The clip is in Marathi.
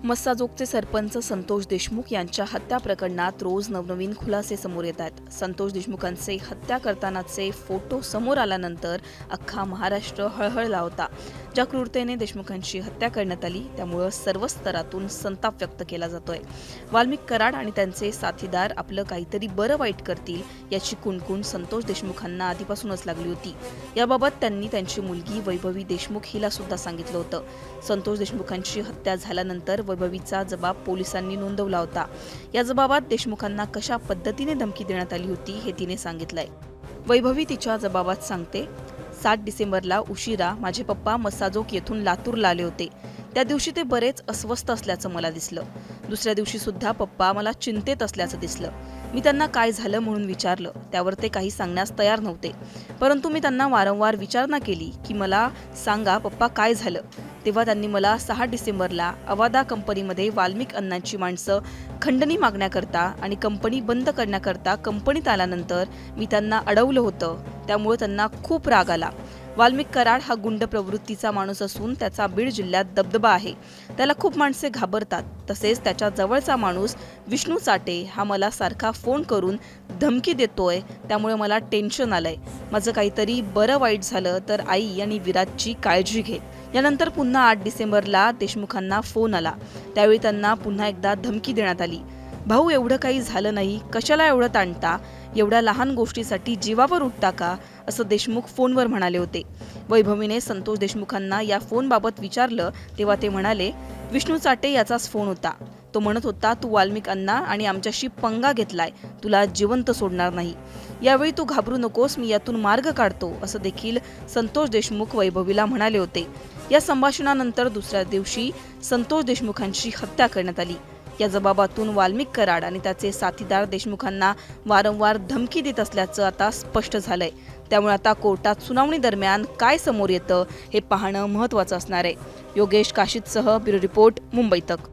मस्साजोगचे सरपंच संतोष देशमुख यांच्या हत्या प्रकरणात रोज नवनवीन खुलासे समोर येत आहेत। संतोष देशमुखांचे हत्या करतानाचे फोटो समोर आल्यानंतर अख्खा महाराष्ट्र हळहळला होता। ज्या क्रूरतेने देशमुखांची हत्या करण्यात आली त्यामुळे सर्व स्तरातून संताप व्यक्त केला जातोय। वाल्मिक कराड आणि त्यांचे साथीदार आपलं काहीतरी बरं वाईट करतील याची कुणकुण संतोष देशमुखांना आधीपासूनच लागली होती। याबाबत त्यांनी त्यांची मुलगी वैभवी देशमुख हिला सुद्धा सांगितलं होतं। संतोष देशमुखांची हत्या झाल्यानंतर वैभवीचा जबाब पोलिसांनी नोंदवला होता। या जबाबात देशमुखांना कशा पद्धतीने धमकी देण्यात आली होती हे तिने सांगितलंय। वैभवी तिच्या जबाबात सांगते, 7 डिसेंबरला उशिरा माझे पप्पा मस्साजोग येथून लातूरला आले होते। त्या दिवशी ते बरेच अस्वस्थ असल्याचं मला दिसलं। दुसऱ्या दिवशी सुद्धा पप्पा मला चिंतेत असल्याचं दिसलं। मी त्यांना काय झालं म्हणून विचारलं, त्यावर ते काही सांगण्यास तयार नव्हते। परंतु मी त्यांना वारंवार विचारणा केली की मला सांगा पप्पा काय झालं। तेव्हा त्यांनी मला 6 डिसेंबरला अवादा कंपनीमध्ये वाल्मिक अण्णांची माणसं खंडणी मागण्याकरता आणि कंपनी बंद करण्याकरता कंपनीत आल्यानंतर मी त्यांना अडवलं होतं, त्यामुळे त्यांना खूप राग आला। वाल्मिक कराड हा गुंड प्रवृत्तीचा माणूस असून त्याचा बीड जिल्ह्यात दबदबा आहे। त्याला खूप माणसे घाबरतात। तसेच त्याच्या जवळचा माणूस विष्णू चाटे हा मला सारखा फोन करून धमकी देतोय, त्यामुळे मला टेन्शन आलंय। माझं काहीतरी बरं वाईट झालं तर आई आणि विराजची काळजी घे। यानंतर पुन्हा 8 डिसेंबरला देशमुखांना फोन आला। त्यावेळी त्यांना पुन्हा एकदा धमकी देण्यात आली। भाऊ एवढं काही झालं नाही, कशाला एवढं ताणता, एवढ्या लहान गोष्टीसाठी जीवावर उठता का, असं देशमुख फोनवर म्हणाले होते। वैभवीने संतोष देशमुखांना या फोनबाबत विचारलं तेव्हा ते म्हणाले, विष्णू चाटे याचाच फोन होता। तो म्हणत होता तू वाल्मिक अण्णा आणि आमच्याशी पंगा घेतलाय, तुला जिवंत सोडणार नाही। यावेळी तू घाबरू नकोस, मी यातून मार्ग काढतो, असं देखील संतोष देशमुख वैभवीला म्हणाले होते। या संभाषणानंतर दुसऱ्या दिवशी संतोष देशमुखांची हत्या करण्यात आली। या जबाबातून वाल्मिक कराड आणि त्याचे साथीदार देशमुखांना वारंवार धमकी देत असल्याचं आता स्पष्ट झालंय। त्यामुळे आता कोर्टात सुनावणी दरम्यान काय समोर येतं हे पाहणं महत्त्वाचं असणार आहे। योगेश काशीदसह ब्युरो रिपोर्ट, मुंबई तक।